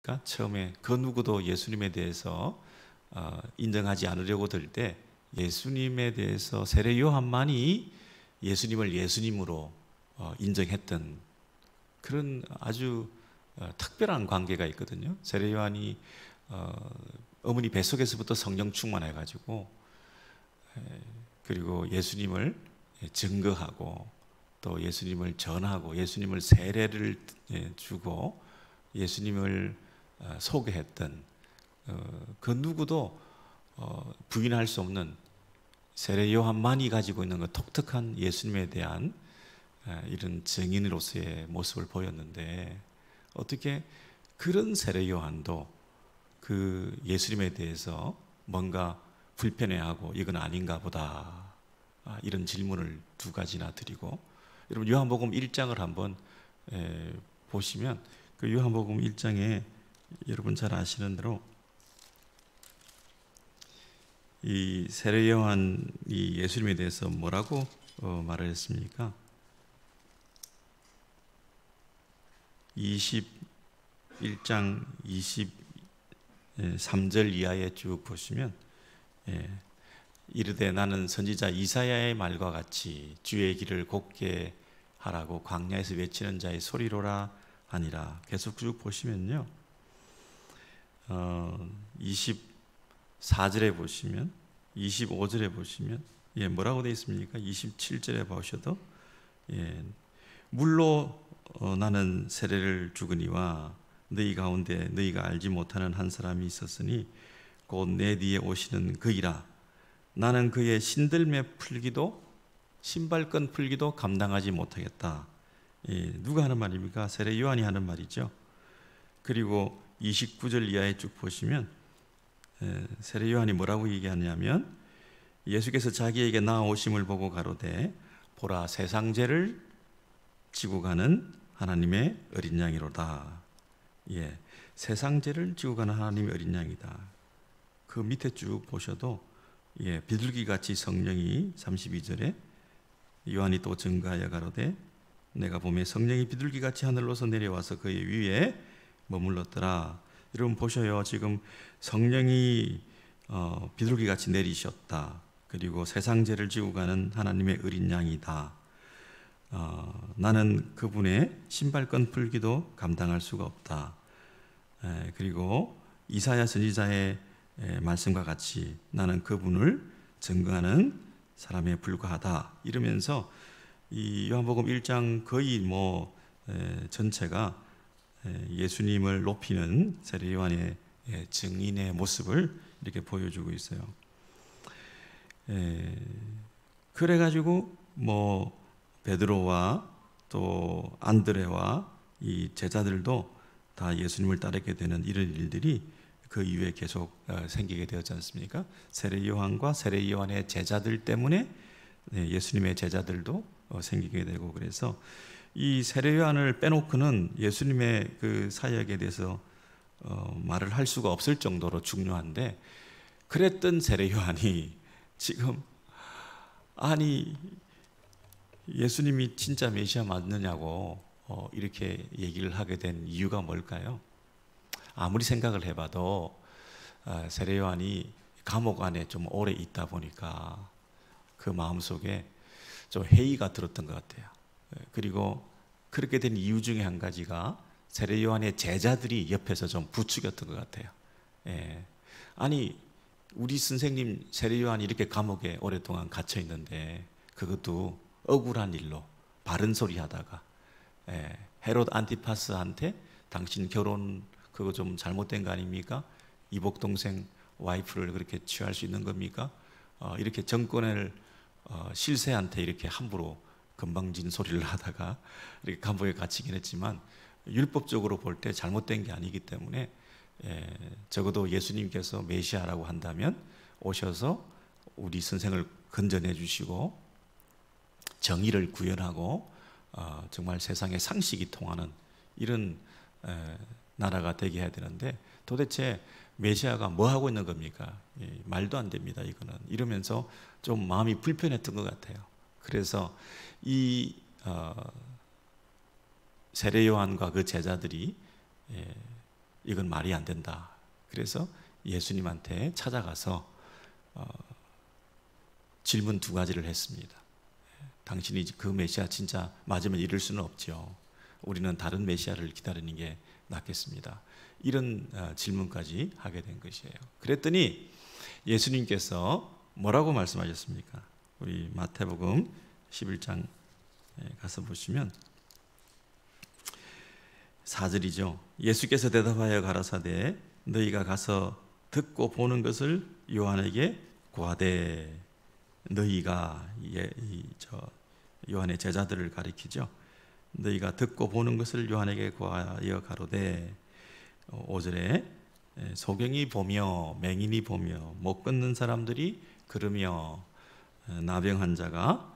않습니까? 처음에 그 누구도 예수님에 대해서 인정하지 않으려고 들 때 예수님에 대해서 세례 요한만이 예수님을 예수님으로 인정했던 그런 아주 특별한 관계가 있거든요. 세례 요한이 어머니 뱃속에서부터 성령 충만해가지고 그리고 예수님을 증거하고 또 예수님을 전하고 예수님을 세례를 주고 예수님을 소개했던 그 누구도 부인할 수 없는 세례 요한만이 가지고 있는 그 독특한 예수님에 대한 이런 증인으로서의 모습을 보였는데 어떻게 그런 세례 요한도 그 예수님에 대해서 뭔가 불편해하고 이건 아닌가 보다 이런 질문을 두 가지나 드리고 여러분 요한복음 1장을 한번 보시면 그 요한복음 1장에 여러분 잘 아시는 대로 이 세례 요한이 예수님에 대해서 뭐라고 말을 했습니까? 21장 23절 이하에 쭉 보시면 이르되 나는 선지자 이사야의 말과 같이 주의 길을 곱게 하라고 광야에서 외치는 자의 소리로라 하니라. 계속 쭉 보시면요 24절에 보시면 25절에 보시면 뭐라고 되어 있습니까? 27절에 보셔도 물로 나는 세례를 주거니와 너희 가운데 너희가 알지 못하는 한 사람이 있었으니 곧 내 뒤에 오시는 그이라. 나는 그의 신들매 풀기도 신발끈 풀기도 감당하지 못하겠다. 누가 하는 말입니까? 세례 요한이 하는 말이죠. 그리고 29절 이하에 쭉 보시면 세례 요한이 뭐라고 얘기하냐면 예수께서 자기에게 나아오심을 보고 가로되 보라 세상 죄를 지고 가는 하나님의 어린 양이로다. 세상 죄를 지고 가는 하나님의 어린 양이다. 그 밑에 쭉 보셔도 비둘기같이 성령이 32절에 요한이 또 증거하여 가로되 내가 보매 성령이 비둘기같이 하늘로서 내려와서 그의 위에 머물렀더라. 여러분 보셔요. 지금 성령이 비둘기같이 내리셨다. 그리고 세상 죄를 지고 가는 하나님의 어린 양이다. 나는 그분의 신발끈 풀기도 감당할 수가 없다. 그리고 이사야 선지자의 말씀과 같이 나는 그분을 증거하는 사람에 불과하다. 이러면서 이 요한복음 1장 거의 전체가 예수님을 높이는 세례 요한의 증인의 모습을 이렇게 보여주고 있어요. 그래가지고 베드로와 또 안드레와 이 제자들도 다 예수님을 따르게 되는 이런 일들이 그 이후에 계속 생기게 되었지 않습니까? 세례 요한과 세례 요한의 제자들 때문에 예수님의 제자들도 생기게 되고 그래서 이 세례 요한을 빼놓고는 예수님의 그 사역에 대해서 말을 할 수가 없을 정도로 중요한데 그랬던 세례 요한이 지금 예수님이 진짜 메시아 맞느냐고 이렇게 얘기를 하게 된 이유가 뭘까요? 아무리 생각을 해봐도 세례 요한이 감옥 안에 좀 오래 있다 보니까 그 마음속에 좀 회의가 들었던 것 같아요. 그리고 그렇게 된 이유 중에 한 가지가 세례 요한의 제자들이 옆에서 좀 부추겼던 것 같아요. 우리 선생님 세례 요한이 이렇게 감옥에 오랫동안 갇혀 있는데 그것도 억울한 일로 바른 소리 하다가 헤롯 안티파스한테 당신 결혼 그거 좀 잘못된 거 아닙니까? 이복 동생 와이프를 그렇게 취할 수 있는 겁니까? 이렇게 정권을 실세한테 이렇게 함부로 건방진 소리를 하다가 이렇게 감옥에 갇히긴 했지만 율법적으로 볼 때 잘못된 게 아니기 때문에 적어도 예수님께서 메시아라고 한다면 오셔서 우리 선생을 건져내 주시고 정의를 구현하고 정말 세상의 상식이 통하는 이런 나라가 되게 해야 되는데 도대체 메시아가 뭐 하고 있는 겁니까? 말도 안 됩니다. 이거는 이러면서 좀 마음이 불편했던 것 같아요. 그래서 이 세례 요한과 그 제자들이 이건 말이 안 된다. 그래서 예수님한테 찾아가서 질문 두 가지를 했습니다. 당신이 그 메시아 진짜 맞으면 이럴 수는 없죠. 우리는 다른 메시아를 기다리는 게 낫겠습니다. 이런 질문까지 하게 된 것이에요. 그랬더니 예수님께서 뭐라고 말씀하셨습니까? 우리 마태복음 11장 가서 보시면 4절이죠. 예수께서 대답하여 가라사대 너희가 가서 듣고 보는 것을 요한에게 구하되, 너희가 요한의 제자들을 가리키죠. 너희가 듣고 보는 것을 요한에게 구하여 가로되, 5절에 소경이 보며 맹인이 보며 못 걷는 사람들이 걸으며 나병 환자가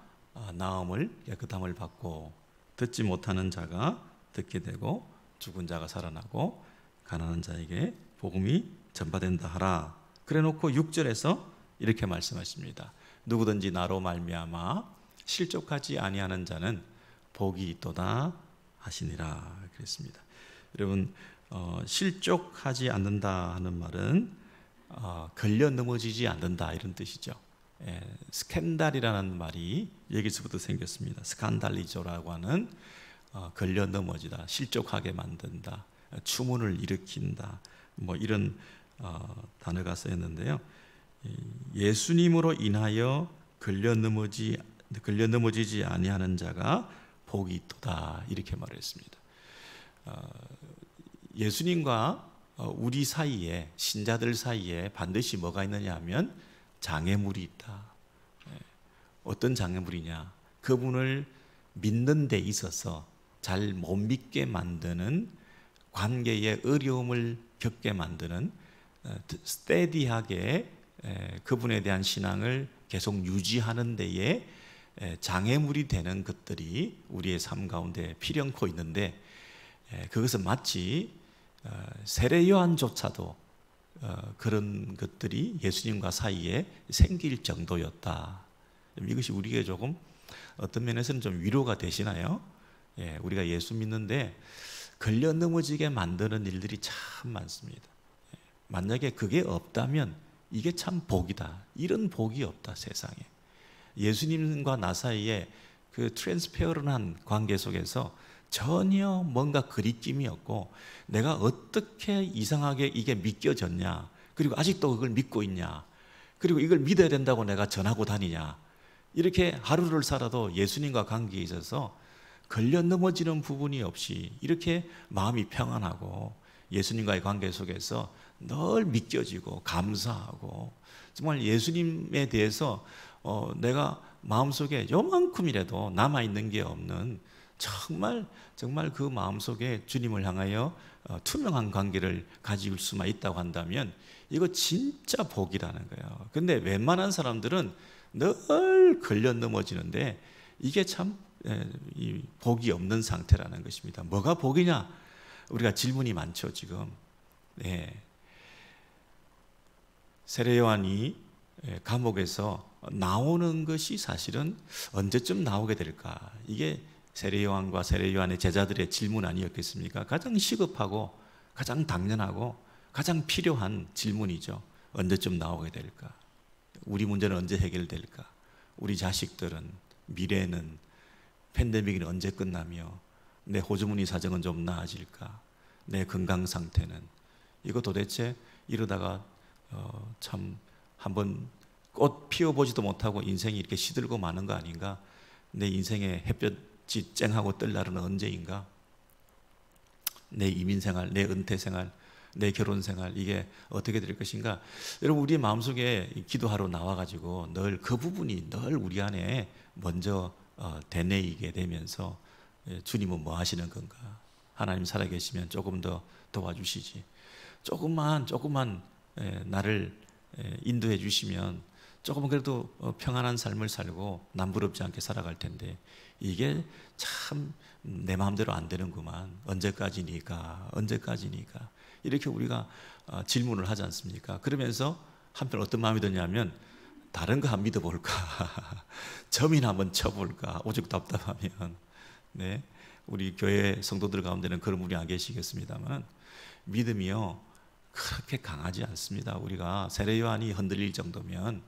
나음을 깨끗함을 받고 듣지 못하는 자가 듣게 되고 죽은 자가 살아나고 가난한 자에게 복음이 전파된다 하라. 그래놓고 6절에서 이렇게 말씀하십니다. 누구든지 나로 말미암아 실족하지 아니하는 자는 복이 있도다 하시니라 그랬습니다. 여러분, 실족하지 않는다 하는 말은 걸려 넘어지지 않는다 이런 뜻이죠. 스캔달이라는 말이 여기서부터 생겼습니다. 스칸달리조라고 하는 걸려 넘어지다, 실족하게 만든다, 추문을 일으킨다, 뭐 이런 단어가 쓰였는데요. 예수님으로 인하여 걸려 넘어지지 아니하는 자가 복이 있도다 이렇게 말했습니다. 예수님과 우리 사이에, 신자들 사이에 반드시 뭐가 있느냐 하면 장애물이 있다. 어떤 장애물이냐? 그분을 믿는 데 있어서 잘 못 믿게 만드는, 관계에 어려움을 겪게 만드는, 스테디하게 그분에 대한 신앙을 계속 유지하는 데에 장애물이 되는 것들이 우리의 삶 가운데 필연코 있는데, 그것은 마치 세례 요한조차도 그런 것들이 예수님과 사이에 생길 정도였다. 이것이 우리에게 조금 어떤 면에서는 좀 위로가 되시나요? 우리가 예수 믿는데 걸려 넘어지게 만드는 일들이 참 많습니다. 만약에 그게 없다면 이게 참 복이다. 이런 복이 없다 세상에. 예수님과 나 사이에 그 트랜스페어런한 관계 속에서 전혀 뭔가 그리낌이 없고, 내가 어떻게 이상하게 이게 믿겨졌냐, 그리고 아직도 그걸 믿고 있냐, 그리고 이걸 믿어야 된다고 내가 전하고 다니냐, 이렇게 하루를 살아도 예수님과 관계에 있어서 걸려 넘어지는 부분이 없이 이렇게 마음이 평안하고 예수님과의 관계 속에서 늘 믿겨지고 감사하고, 정말 예수님에 대해서 내가 마음속에 요만큼이라도 남아있는 게 없는, 정말 그 마음속에 주님을 향하여 투명한 관계를 가질 수만 있다고 한다면 이거 진짜 복이라는 거예요. 근데 웬만한 사람들은 늘 걸려 넘어지는데 이게 참 복이 없는 상태라는 것입니다. 뭐가 복이냐? 우리가 질문이 많죠 지금. 세례 요한이 감옥에서 나오는 것이 사실은 언제쯤 나오게 될까? 이게 세례 요한과 세례 요한의 제자들의 질문 아니었겠습니까? 가장 시급하고 가장 당연하고 가장 필요한 질문이죠. 언제쯤 나오게 될까? 우리 문제는 언제 해결될까? 우리 자식들은, 미래는, 팬데믹은 언제 끝나며 내 호주머니 사정은 좀 나아질까? 내 건강 상태는, 이거 도대체 이러다가 참 한번 꽃 피워보지도 못하고 인생이 이렇게 시들고 마는 거 아닌가? 내 인생의 햇볕이 쨍하고 뜰 날은 언제인가? 내 이민생활, 내 은퇴생활, 내 결혼생활, 이게 어떻게 될 것인가? 여러분, 우리의 마음속에 기도하러 나와가지고 늘 그 부분이 늘 우리 안에 먼저 되뇌이게 되면서 주님은 뭐 하시는 건가? 하나님 살아계시면 조금 더 도와주시지, 조금만 나를 인도해 주시면 조금은 그래도 평안한 삶을 살고 남부럽지 않게 살아갈 텐데 이게 참 내 마음대로 안 되는구만. 언제까지니까 이렇게 우리가 질문을 하지 않습니까? 그러면서 한편 어떤 마음이 드냐면 다른 거 한 믿어볼까? 점이나 한번 쳐볼까? 오죽 답답하면. 우리 교회 성도들 가운데는 그런 분이 안 계시겠습니다만 믿음이요 그렇게 강하지 않습니다. 우리가 세례요한이 흔들릴 정도면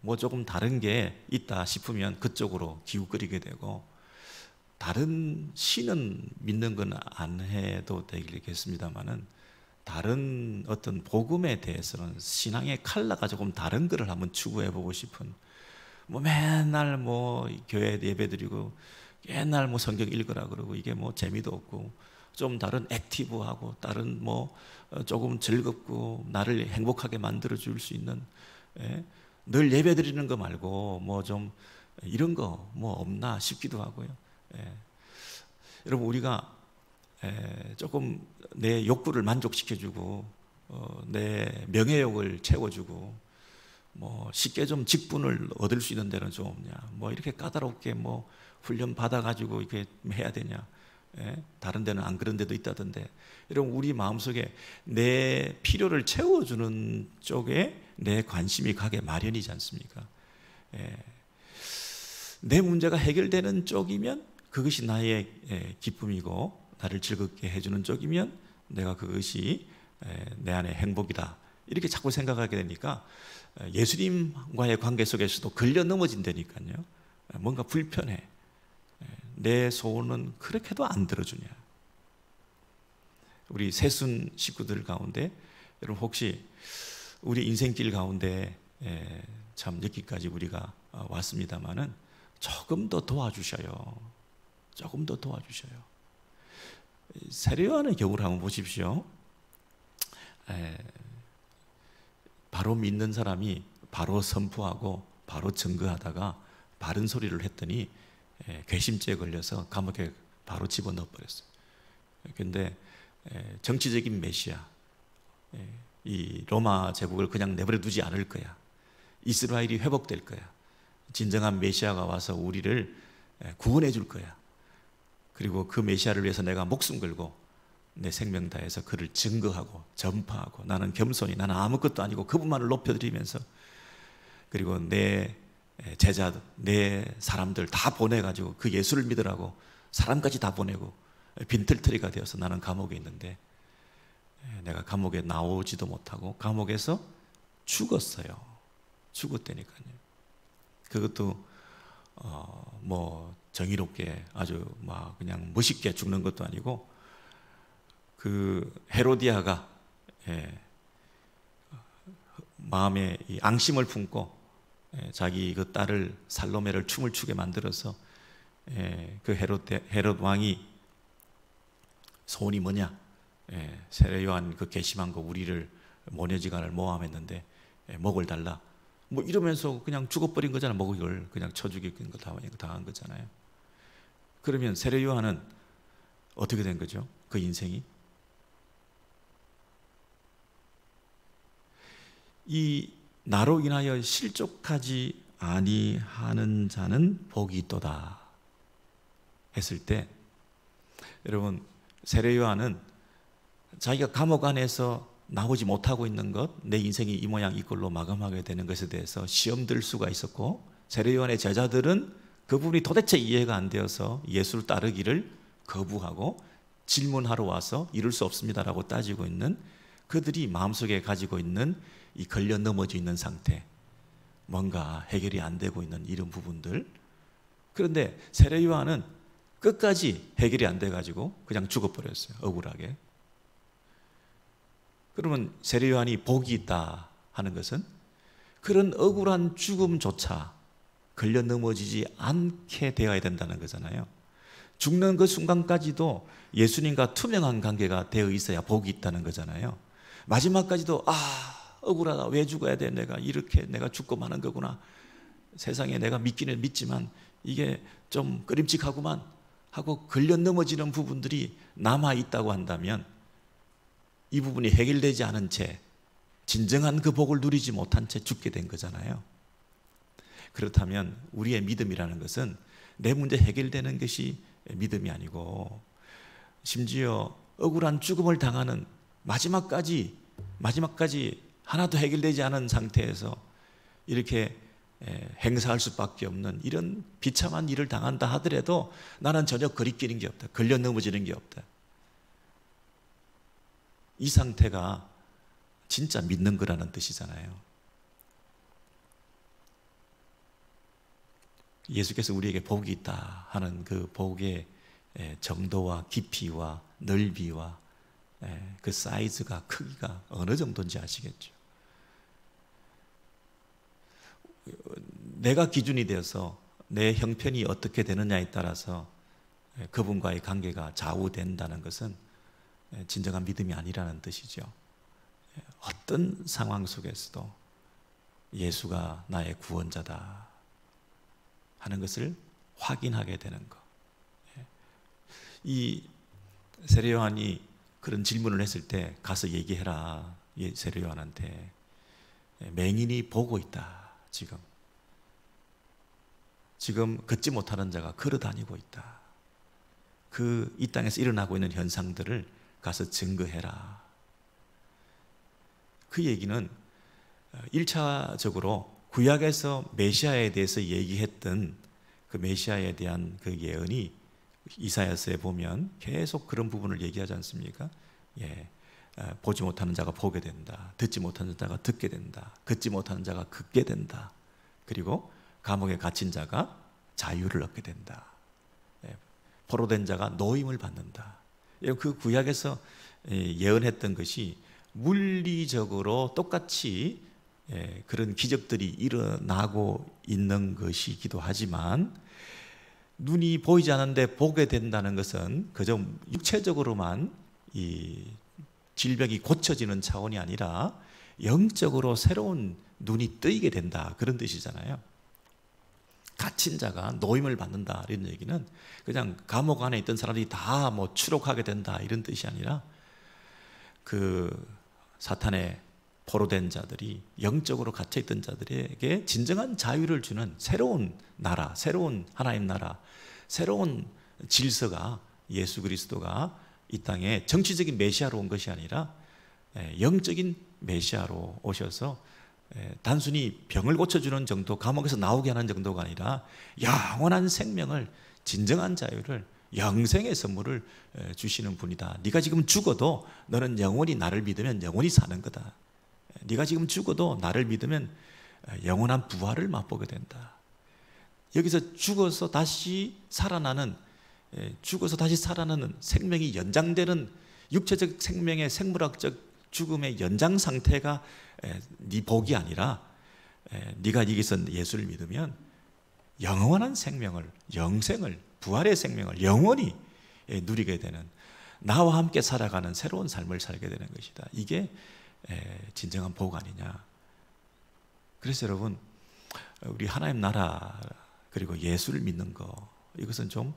뭐 조금 다른 게 있다 싶으면 그쪽으로 기웃거리게 되고, 다른 신은 믿는 건 안 해도 되겠습니다만은 다른 어떤 복음에 대해서는 신앙의 컬러가 조금 다른 거를 한번 추구해 보고 싶은, 뭐 맨날 뭐 교회 예배드리고 맨날 뭐 성경 읽으라 그러고 이게 뭐 재미도 없고, 좀 다른 액티브하고 다른 뭐 조금 즐겁고 나를 행복하게 만들어 줄 수 있는, 늘 예배 드리는 거 말고 뭐 좀 이런 거 뭐 없나 싶기도 하고요. 여러분, 우리가 조금 내 욕구를 만족시켜주고 내 명예욕을 채워주고 뭐 쉽게 좀 직분을 얻을 수 있는 데는 좀 없냐, 뭐 이렇게 까다롭게 뭐 훈련 받아가지고 이렇게 해야 되냐, 다른 데는 안 그런 데도 있다던데. 여러분, 우리 마음속에 내 필요를 채워주는 쪽에 내 관심이 가게 마련이지 않습니까? 내 문제가 해결되는 쪽이면 그것이 나의 기쁨이고, 나를 즐겁게 해주는 쪽이면 내가 그것이 내 안의 행복이다, 이렇게 자꾸 생각하게 되니까 예수님과의 관계 속에서도 걸려 넘어진다니까요. 뭔가 불편해. 내 소원은 그렇게도 안 들어주냐. 우리 새순 식구들 가운데 여러분, 혹시 우리 인생길 가운데 참 여기까지 우리가 왔습니다마는 조금 더 도와주셔요. 조금 더 도와주셔요. 세례요한의 경우를 한번 보십시오. 바로 믿는 사람이 바로 선포하고 바로 증거하다가 바른 소리를 했더니 괘씸죄에 걸려서 감옥에 바로 집어넣어 버렸어요. 그런데 정치적인 메시아, 이 로마 제국을 그냥 내버려 두지 않을 거야. 이스라엘이 회복될 거야. 진정한 메시아가 와서 우리를 구원해 줄 거야. 그리고 그 메시아를 위해서 내가 목숨 걸고 내 생명 다해서 그를 증거하고 전파하고, 나는 겸손히, 나는 아무것도 아니고 그분만을 높여드리면서, 그리고 내 제자들, 내 사람들 다 보내가지고 그 예수를 믿으라고 사람까지 다 보내고 빈털터리가 되어서 나는 감옥에 있는데, 내가 감옥에 나오지도 못하고 감옥에서 죽었어요. 죽었다니까요. 그것도 뭐 정의롭게 아주 막 그냥 멋있게 죽는 것도 아니고, 그 헤로디아가 마음에 이 앙심을 품고 자기 그 딸을 살로메를 춤을 추게 만들어서 그 헤롯 왕이 소원이 뭐냐, 세례요한 그 괘씸한 거 우리를 모녀지간을 모함했는데 목을 달라, 뭐 이러면서 그냥 죽어버린 거잖아요. 목을 그냥 쳐 죽이는 거 당한 거잖아요. 그러면 세례요한은 어떻게 된 거죠? 그 인생이 이 나로 인하여 실족하지 아니하는 자는 복이 있도다 했을 때, 여러분, 세례요한은 자기가 감옥 안에서 나오지 못하고 있는 것, 내 인생이 이 모양 이 꼴로 마감하게 되는 것에 대해서 시험 들 수가 있었고, 세례요한의 제자들은 그 부분이 도대체 이해가 안 되어서 예수를 따르기를 거부하고 질문하러 와서 이룰 수 없습니다라고 따지고 있는, 그들이 마음속에 가지고 있는 이 걸려 넘어져 있는 상태, 뭔가 해결이 안 되고 있는 이런 부분들. 그런데 세례요한은 끝까지 해결이 안 돼가지고 그냥 죽어버렸어요. 억울하게. 그러면 세례요한이 복이 있다 하는 것은 그런 억울한 죽음조차 걸려 넘어지지 않게 되어야 된다는 거잖아요. 죽는 그 순간까지도 예수님과 투명한 관계가 되어 있어야 복이 있다는 거잖아요. 마지막까지도 억울하다, 왜 죽어야 돼, 내가 이렇게 내가 죽고 마는 거구나, 세상에 내가 믿기는 믿지만 이게 좀 꺼림칙하구만 하고 걸려 넘어지는 부분들이 남아있다고 한다면, 이 부분이 해결되지 않은 채 진정한 그 복을 누리지 못한 채 죽게 된 거잖아요. 그렇다면 우리의 믿음이라는 것은 내 문제 해결되는 것이 믿음이 아니고, 심지어 억울한 죽음을 당하는 마지막까지 하나도 해결되지 않은 상태에서 이렇게 행사할 수밖에 없는 이런 비참한 일을 당한다 하더라도 나는 전혀 거리끼는 게 없다, 걸려 넘어지는 게 없다. 이 상태가 진짜 믿는 거라는 뜻이잖아요. 예수께서 우리에게 복이 있다 하는 그 복의 정도와 깊이와 넓이와 그 사이즈가, 크기가 어느 정도인지 아시겠죠? 내가 기준이 되어서 내 형편이 어떻게 되느냐에 따라서 그분과의 관계가 좌우된다는 것은 진정한 믿음이 아니라는 뜻이죠. 어떤 상황 속에서도 예수가 나의 구원자다 하는 것을 확인하게 되는 것. 이 세례 요한이 그런 질문을 했을 때 가서 얘기해라, 세례 요한한테. 맹인이 보고 있다. 지금 걷지 못하는 자가 걸어다니고 있다. 이 땅에서 일어나고 있는 현상들을 가서 증거해라. 그 얘기는 1차적으로 구약에서 메시아에 대해서 얘기했던 그 메시아에 대한 그 예언이 이사야서에 보면 계속 그런 부분을 얘기하지 않습니까? 보지 못하는 자가 보게 된다. 듣지 못하는 자가 듣게 된다. 걷지 못하는 자가 걷게 된다. 그리고 감옥에 갇힌 자가 자유를 얻게 된다. 포로된 자가 노임을 받는다. 그 구약에서 예언했던 것이 물리적으로 똑같이 그런 기적들이 일어나고 있는 것이기도 하지만, 눈이 보이지 않는데 보게 된다는 것은 그저 육체적으로만 이 질병이 고쳐지는 차원이 아니라 영적으로 새로운 눈이 뜨이게 된다, 그런 뜻이잖아요. 갇힌 자가 노임을 받는다, 이런 얘기는 그냥 감옥 안에 있던 사람들이 다 뭐 추록하게 된다, 이런 뜻이 아니라 그 사탄의 포로된 자들이, 영적으로 갇혀있던 자들에게 진정한 자유를 주는 새로운 나라, 새로운 하나님 나라, 새로운 질서가, 예수 그리스도가 이 땅에 정치적인 메시아로 온 것이 아니라 영적인 메시아로 오셔서 단순히 병을 고쳐주는 정도, 감옥에서 나오게 하는 정도가 아니라 영원한 생명을, 진정한 자유를, 영생의 선물을 주시는 분이다. 네가 지금 죽어도 너는 영원히 나를 믿으면 영원히 사는 거다. 네가 지금 죽어도 나를 믿으면 영원한 부활을 맛보게 된다. 여기서 죽어서 다시 살아나는, 죽어서 다시 살아나는 생명이 연장되는 육체적 생명의 생물학적 죽음의 연장 상태가 네 복이 아니라, 네가 여기서 예수를 믿으면 영원한 생명을, 영생을, 부활의 생명을 영원히 누리게 되는, 나와 함께 살아가는 새로운 삶을 살게 되는 것이다. 이게 진정한 복 아니냐. 그래서 여러분, 우리 하나님 나라 그리고 예수를 믿는 거, 이것은 좀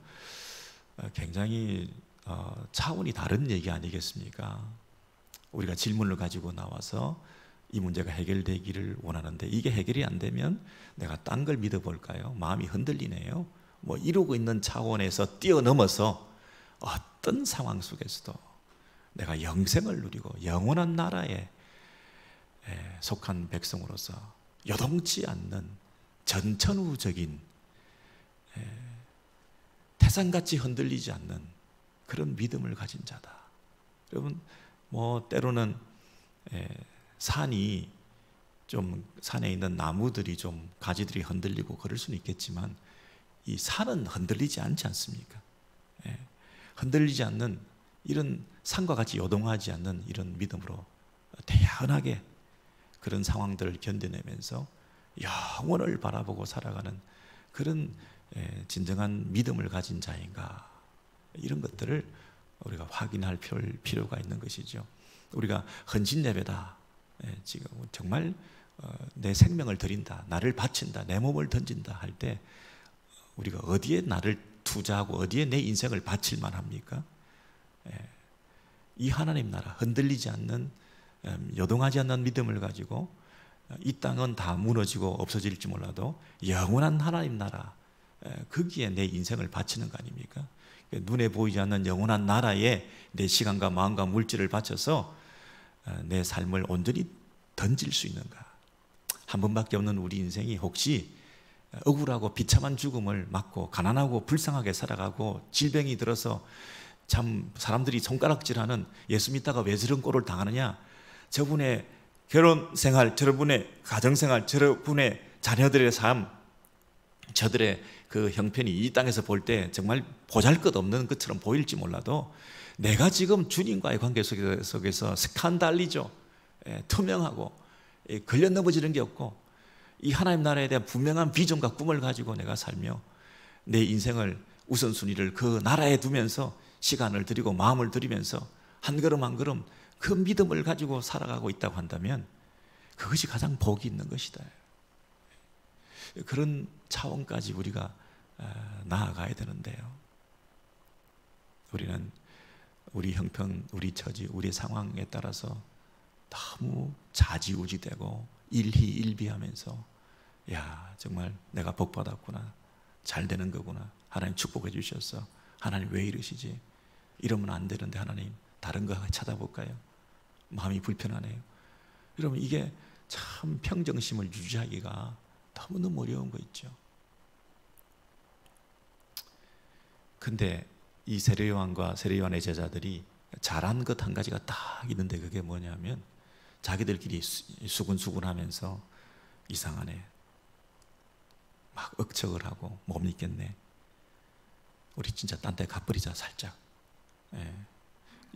굉장히 차원이 다른 얘기 아니겠습니까? 우리가 질문을 가지고 나와서 이 문제가 해결되기를 원하는데, 이게 해결이 안 되면 내가 딴 걸 믿어볼까요? 마음이 흔들리네요. 뭐 이루고 있는 차원에서 뛰어넘어서 어떤 상황 속에서도 내가 영생을 누리고 영원한 나라에 속한 백성으로서 요동치 않는 전천후적인, 태산같이 흔들리지 않는 그런 믿음을 가진 자다. 여러분, 뭐 때로는 산이 좀, 산에 있는 나무들이 좀 가지들이 흔들리고 그럴 수는 있겠지만, 이 산은 흔들리지 않지 않습니까? 흔들리지 않는, 이런 산과 같이 요동하지 않는 이런 믿음으로 대안하게 그런 상황들을 견뎌내면서 영원을 바라보고 살아가는 그런 진정한 믿음을 가진 자인가, 이런 것들을 우리가 확인할 필요가 있는 것이죠. 우리가 헌신 예배다, 지금 정말 내 생명을 드린다, 나를 바친다, 내 몸을 던진다 할 때 우리가 어디에 나를 투자하고 어디에 내 인생을 바칠 만합니까? 이 하나님 나라, 흔들리지 않는, 요동하지 않는 믿음을 가지고 이 땅은 다 무너지고 없어질지 몰라도 영원한 하나님 나라, 거기에 내 인생을 바치는 거 아닙니까? 눈에 보이지 않는 영원한 나라에 내 시간과 마음과 물질을 바쳐서 내 삶을 온전히 던질 수 있는가? 한 번밖에 없는 우리 인생이 혹시 억울하고 비참한 죽음을 맞고 가난하고 불쌍하게 살아가고 질병이 들어서 참 사람들이 손가락질하는 예수 믿다가 왜 저런 꼴을 당하느냐, 저분의 결혼생활, 저분의 가정생활, 저분의 자녀들의 삶, 저들의 그 형편이 이 땅에서 볼 때 정말 보잘것없는 것처럼 보일지 몰라도 내가 지금 주님과의 관계 속에서 스칸달리죠. 투명하고 걸려 넘어지는 게 없고 이 하나님 나라에 대한 분명한 비전과 꿈을 가지고 내가 살며 내 인생을 우선순위를 그 나라에 두면서 시간을 들이고 마음을 들이면서 한 걸음 한 걸음 그 믿음을 가지고 살아가고 있다고 한다면 그것이 가장 복이 있는 것이다. 그런 차원까지 우리가 나아가야 되는데요. 우리는 우리 형편, 우리 처지, 우리 상황에 따라서 너무 좌지우지되고 일희일비하면서 야, 정말 내가 복받았구나, 잘 되는 거구나, 하나님 축복해 주셨어, 하나님 왜 이러시지, 이러면 안 되는데 하나님 다른 거 찾아볼까요? 마음이 불편하네요. 여러분, 이게 참 평정심을 유지하기가 너무너무 어려운 거 있죠. 근데 이 세례요한과 세례요한의 제자들이 잘한 것 한 가지가 딱 있는데 그게 뭐냐면 자기들끼리 수근수근하면서 이상하네, 막 억척을 하고 못 믿겠네, 우리 진짜 딴 데 가버리자 살짝.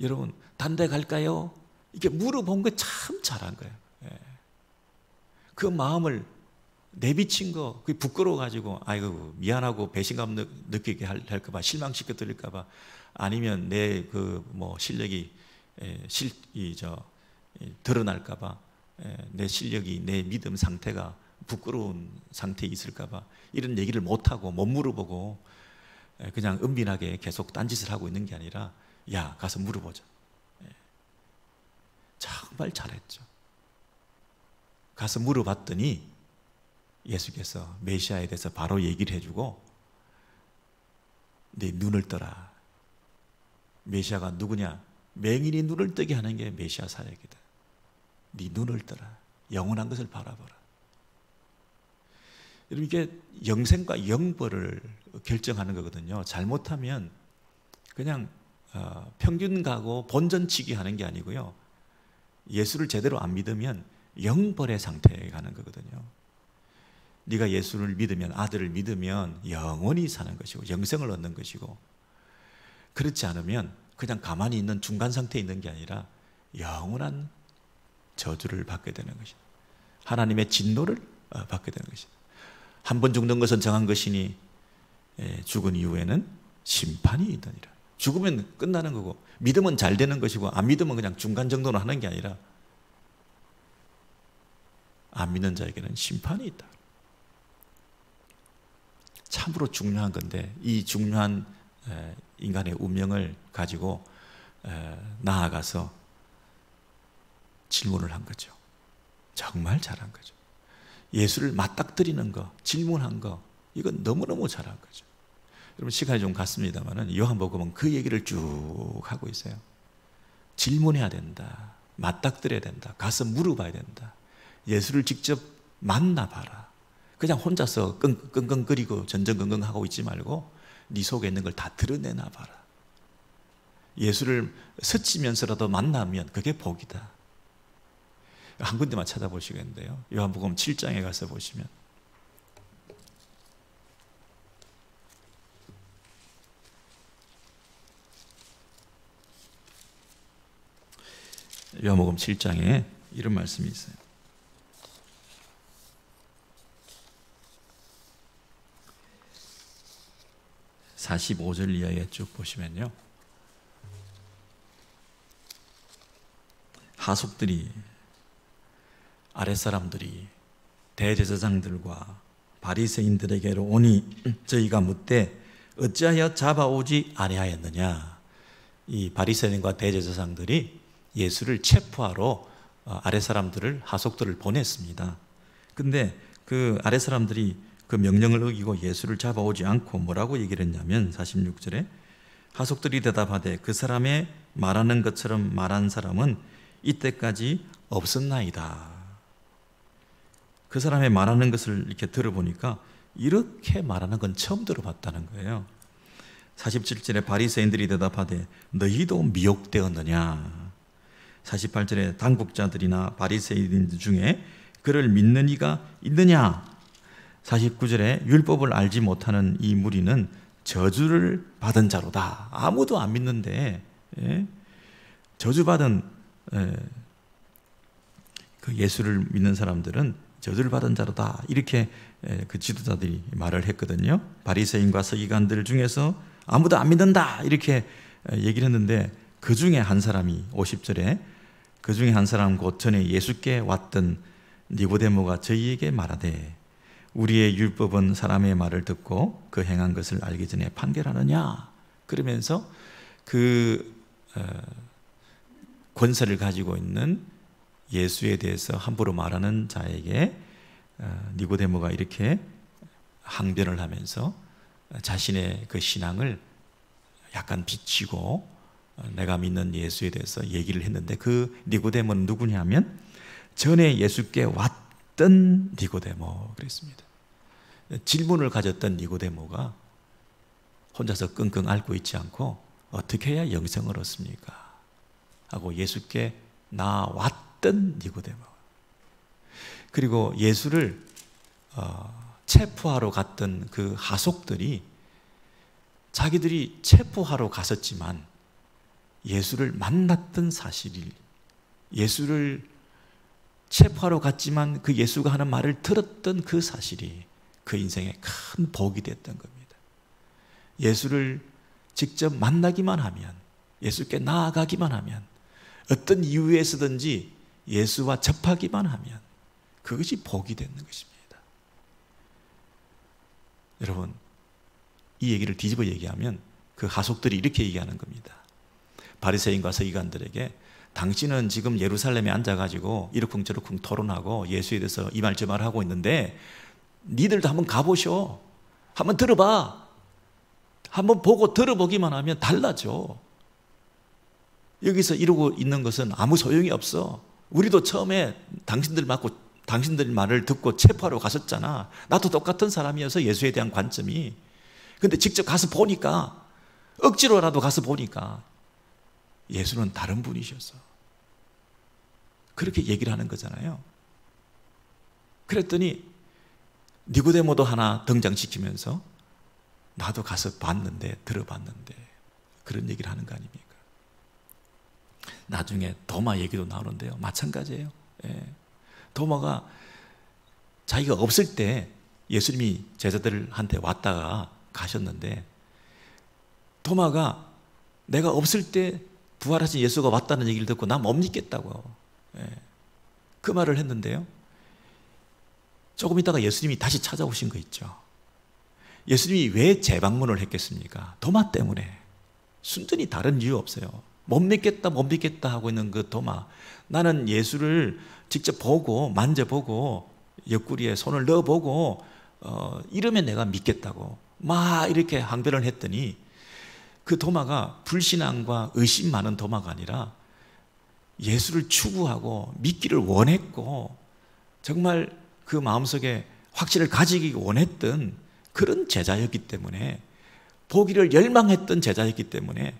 여러분, 딴 데 갈까요? 이렇게 물어본 거 참 잘한 거예요. 그 마음을 내비친 거, 그게 부끄러워가지고 아이고 미안하고 배신감 느끼게 할까봐, 실망시켜 드릴까봐, 아니면 내 그 뭐 실력이 드러날까봐, 내 실력이, 내 믿음 상태가 부끄러운 상태에 있을까봐 이런 얘기를 못하고 못 물어보고 그냥 은밀하게 계속 딴짓을 하고 있는 게 아니라 야, 가서 물어보자. 정말 잘했죠. 가서 물어봤더니 예수께서 메시아에 대해서 바로 얘기를 해주고 네 눈을 떠라. 메시아가 누구냐? 맹인이 눈을 뜨게 하는 게 메시아 사역이다. 네 눈을 떠라. 영원한 것을 바라보라. 여러분, 이게 영생과 영벌을 결정하는 거거든요. 잘못하면 그냥 평균 가고 본전치기 하는 게 아니고요, 예수를 제대로 안 믿으면 영벌의 상태에 가는 거거든요. 네가 예수를 믿으면, 아들을 믿으면 영원히 사는 것이고 영생을 얻는 것이고, 그렇지 않으면 그냥 가만히 있는 중간 상태에 있는 게 아니라 영원한 저주를 받게 되는 것이다. 하나님의 진노를 받게 되는 것이다. 한 번 죽는 것은 정한 것이니 죽은 이후에는 심판이 있느니라. 죽으면 끝나는 거고, 믿으면 잘 되는 것이고 안 믿으면 그냥 중간 정도는 하는 게 아니라 안 믿는 자에게는 심판이 있다. 참으로 중요한 건데, 이 중요한 인간의 운명을 가지고 나아가서 질문을 한 거죠. 정말 잘한 거죠. 예수를 맞닥뜨리는 거, 질문한 거, 이건 너무너무 잘한 거죠. 여러분, 시간이 좀 갔습니다만 요한복음은 그 얘기를 쭉 하고 있어요. 질문해야 된다, 맞닥뜨려야 된다, 가서 물어봐야 된다, 예수를 직접 만나봐라. 그냥 혼자서 끙끙거리고 전전긍긍하고 있지 말고 네 속에 있는 걸 다 드러내나 봐라. 예수를 스치면서라도 만나면 그게 복이다. 한 군데만 찾아보시겠는데요, 요한복음 7장에 가서 보시면 요한복음 7장에 이런 말씀이 있어요. 45절 이하에 쭉 보시면요, 하속들이, 아랫사람들이 대제사장들과 바리새인들에게로 오니 저희가 묻되 어찌하여 잡아오지 아니하였느냐. 이 바리새인과 대제사장들이 예수를 체포하러 아랫사람들을, 하속들을 보냈습니다. 근데 그 아랫사람들이 그 명령을 어기고 예수를 잡아오지 않고 뭐라고 얘기를 했냐면 46절에 하속들이 대답하되 그 사람의 말하는 것처럼 말한 사람은 이때까지 없었나이다. 그 사람의 말하는 것을 이렇게 들어보니까 이렇게 말하는 건 처음 들어봤다는 거예요. 47절에 바리새인들이 대답하되 너희도 미혹되었느냐. 48절에 당국자들이나 바리새인 중에 그를 믿는 이가 있느냐. 49절에 율법을 알지 못하는 이 무리는 저주를 받은 자로다. 아무도 안 믿는데 저주받은 그 예수를 믿는 사람들은 저주를 받은 자로다. 이렇게 그 지도자들이 말을 했거든요. 바리새인과 서기관들 중에서 아무도 안 믿는다 이렇게 얘기를 했는데, 그 중에 한 사람이 50절에 그 중에 한 사람 곧 전에 예수께 왔던 니고데모가 저희에게 말하되 우리의 율법은 사람의 말을 듣고 그 행한 것을 알기 전에 판결하느냐. 그러면서 그 권세를 가지고 있는 예수에 대해서 함부로 말하는 자에게 니고데모가 이렇게 항변을 하면서 자신의 그 신앙을 약간 비치고 내가 믿는 예수에 대해서 얘기를 했는데, 그 니고데모는 누구냐면 전에 예수께 왔던 니고데모 그랬습니다. 질문을 가졌던 니고데모가 혼자서 끙끙 앓고 있지 않고 어떻게 해야 영생을 얻습니까? 하고 예수께 나왔던 니고데모. 그리고 예수를 체포하러 갔던 그 하속들이 자기들이 체포하러 갔었지만 예수를 만났던 사실이, 예수를 체포하러 갔지만 그 예수가 하는 말을 들었던 그 사실이 그 인생에 큰 복이 됐던 겁니다. 예수를 직접 만나기만 하면, 예수께 나아가기만 하면, 어떤 이유에서든지 예수와 접하기만 하면 그것이 복이 되는 것입니다. 여러분, 이 얘기를 뒤집어 얘기하면 그 하속들이 이렇게 얘기하는 겁니다. 바리새인과 서기관들에게 당신은 지금 예루살렘에 앉아가지고 이러쿵저러쿵 토론하고 예수에 대해서 이 말 저 말 하고 있는데 니들도 한번 가보쇼. 한번 들어봐. 한번 보고 들어보기만 하면 달라져. 여기서 이러고 있는 것은 아무 소용이 없어. 우리도 처음에 당신들 말을 듣고 체포하러 갔었잖아. 나도 똑같은 사람이어서 예수에 대한 관점이. 근데 직접 가서 보니까, 억지로라도 가서 보니까 예수는 다른 분이셨어. 그렇게 얘기를 하는 거잖아요. 그랬더니 니고데모도 하나 등장시키면서 나도 가서 봤는데, 들어봤는데, 그런 얘기를 하는 거 아닙니까? 나중에 도마 얘기도 나오는데요, 마찬가지예요. 도마가 자기가 없을 때 예수님이 제자들한테 왔다가 가셨는데, 도마가 내가 없을 때 부활하신 예수가 왔다는 얘기를 듣고 나 못 믿겠다고 그 말을 했는데요, 조금 있다가 예수님이 다시 찾아오신 거 있죠. 예수님이 왜 재방문을 했겠습니까? 도마 때문에. 순전히 다른 이유 없어요. 못 믿겠다 하고 있는 그 도마, 나는 예수를 직접 보고 만져보고 옆구리에 손을 넣어보고 이러면 내가 믿겠다고 막 이렇게 항변을 했더니, 그 도마가 불신앙과 의심 많은 도마가 아니라 예수를 추구하고 믿기를 원했고 정말 그 마음속에 확신을 가지기 원했던 그런 제자였기 때문에, 보기를 열망했던 제자였기 때문에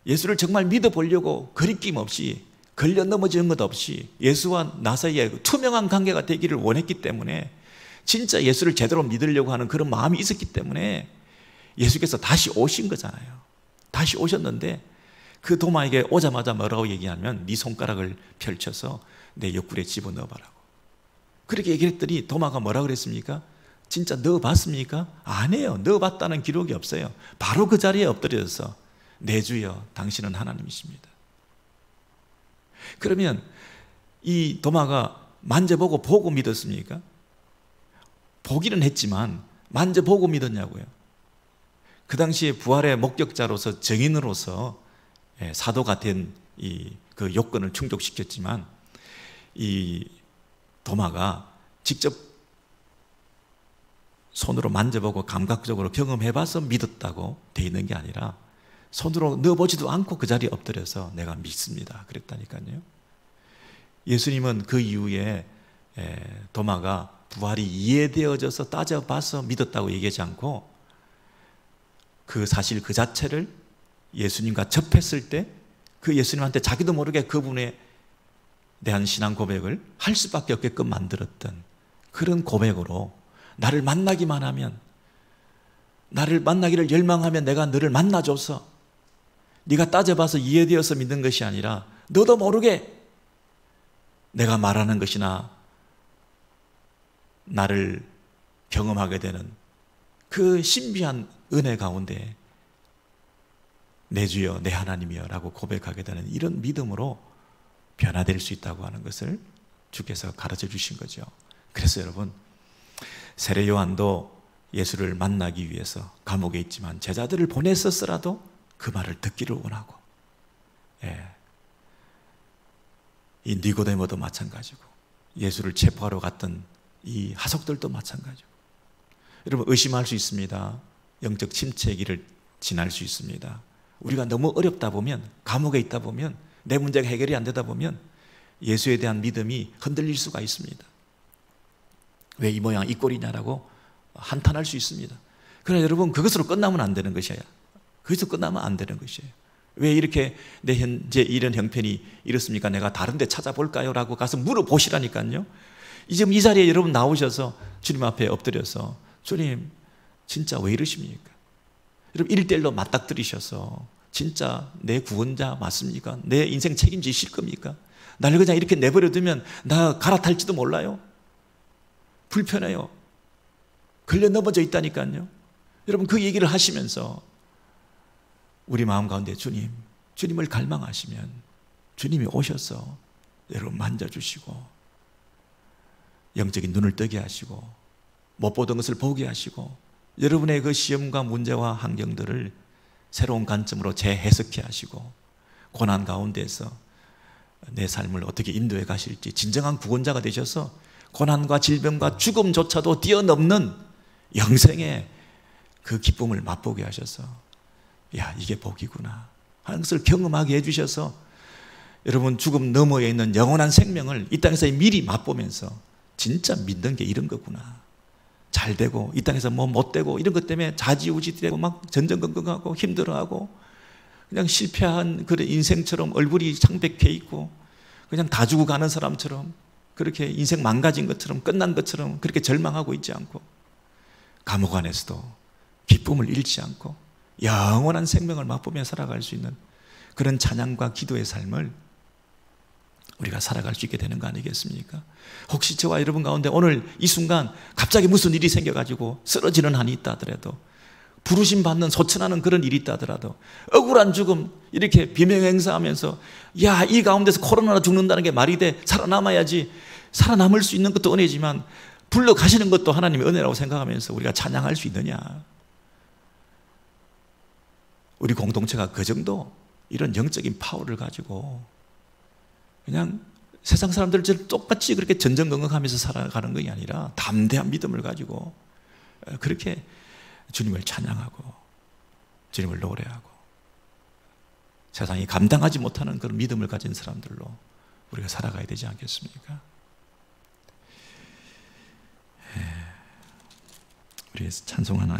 예수를 정말 믿어보려고 거리낌 없이, 걸려 넘어지는 것 없이 예수와 나 사이에 투명한 관계가 되기를 원했기 때문에, 진짜 예수를 제대로 믿으려고 하는 그런 마음이 있었기 때문에 예수께서 다시 오신 거잖아요. 다시 오셨는데 그 도마에게 오자마자 뭐라고 얘기하면 네 손가락을 펼쳐서 내 옆구리에 집어넣어봐라고. 그렇게 얘기를 했더니 도마가 뭐라고 그랬습니까? 진짜 넣어봤습니까? 안 해요. 넣어봤다는 기록이 없어요. 바로 그 자리에 엎드려서 내 주여 당신은 하나님이십니다. 그러면 이 도마가 만져보고 보고 믿었습니까? 보기는 했지만 만져보고 믿었냐고요. 그 당시에 부활의 목격자로서, 증인으로서 사도가 된 그 요건을 충족시켰지만, 이 도마가 직접 손으로 만져보고 감각적으로 경험해봐서 믿었다고 돼 있는 게 아니라 손으로 넣어보지도 않고 그 자리에 엎드려서 내가 믿습니다 그랬다니까요. 예수님은 그 이후에 도마가 부활이 이해되어져서 따져봐서 믿었다고 얘기하지 않고 그 사실 그 자체를 예수님과 접했을 때 그 예수님한테 자기도 모르게 그분에 대한 신앙 고백을 할 수밖에 없게끔 만들었던 그런 고백으로 나를 만나기만 하면, 나를 만나기를 열망하면 내가 너를 만나줘서 네가 따져봐서 이해되어서 믿는 것이 아니라 너도 모르게 내가 말하는 것이나 나를 경험하게 되는 그 신비한 은혜 가운데 내 주여 내 하나님이여 라고 고백하게 되는 이런 믿음으로 변화될 수 있다고 하는 것을 주께서 가르쳐 주신 거죠. 그래서 여러분, 세례 요한도 예수를 만나기 위해서 감옥에 있지만 제자들을 보냈었더라도 그 말을 듣기를 원하고, 이 니고데모도 마찬가지고, 예수를 체포하러 갔던 이 하석들도 마찬가지고. 여러분, 의심할 수 있습니다. 영적 침체의 길을 지날 수 있습니다. 우리가 너무 어렵다 보면, 감옥에 있다 보면, 내 문제가 해결이 안 되다 보면 예수에 대한 믿음이 흔들릴 수가 있습니다. 왜 이 모양 이 꼴이냐라고 한탄할 수 있습니다. 그러나 여러분, 그것으로 끝나면 안 되는 것이에요. 그것으로 끝나면 안 되는 것이에요. 왜 이렇게 내 현재 이런 형편이 이렇습니까? 내가 다른 데 찾아볼까요? 라고 가서 물어보시라니까요. 지금 이 자리에 여러분 나오셔서 주님 앞에 엎드려서 주님 진짜 왜 이러십니까? 여러분 1:1로 맞닥뜨리셔서 진짜 내 구원자 맞습니까? 내 인생 책임지실 겁니까? 나를 그냥 이렇게 내버려 두면 나 갈아탈지도 몰라요. 불편해요. 걸려 넘어져 있다니까요. 여러분 그 얘기를 하시면서 우리 마음 가운데 주님을 갈망하시면 주님이 오셔서 여러분 만져주시고 영적인 눈을 뜨게 하시고 못 보던 것을 보게 하시고 여러분의 그 시험과 문제와 환경들을 새로운 관점으로 재해석해 하시고 고난 가운데서 내 삶을 어떻게 인도해 가실지 진정한 구원자가 되셔서 고난과 질병과 죽음조차도 뛰어넘는 영생의 그 기쁨을 맛보게 하셔서 야 이게 복이구나 하는 것을 경험하게 해주셔서 여러분 죽음 너머에 있는 영원한 생명을 이 땅에서 미리 맛보면서 진짜 믿는 게 이런 거구나, 잘 되고 이 땅에서 뭐 못 되고 이런 것 때문에 좌지우지되고 막 전전긍긍하고 힘들어하고 그냥 실패한 그런 인생처럼 얼굴이 창백해 있고 그냥 다 주고 가는 사람처럼 그렇게 인생 망가진 것처럼 끝난 것처럼 그렇게 절망하고 있지 않고 감옥 안에서도 기쁨을 잃지 않고 영원한 생명을 맛보며 살아갈 수 있는 그런 찬양과 기도의 삶을 우리가 살아갈 수 있게 되는 거 아니겠습니까? 혹시 저와 여러분 가운데 오늘 이 순간 갑자기 무슨 일이 생겨가지고 쓰러지는 한이 있다 하더라도 부르심 받는 소천하는 그런 일이 있다 하더라도 억울한 죽음 이렇게 비명행사하면서 야 이 가운데서 코로나로 죽는다는 게 말이 돼, 살아남아야지, 살아남을 수 있는 것도 은혜지만 불러가시는 것도 하나님의 은혜라고 생각하면서 우리가 찬양할 수 있느냐? 우리 공동체가 그 정도 이런 영적인 파워를 가지고 그냥 세상 사람들처럼 똑같이 그렇게 전전긍긍하면서 살아가는 것이 아니라 담대한 믿음을 가지고 그렇게 주님을 찬양하고 주님을 노래하고 세상이 감당하지 못하는 그런 믿음을 가진 사람들로 우리가 살아가야 되지 않겠습니까? 우리 찬송 하나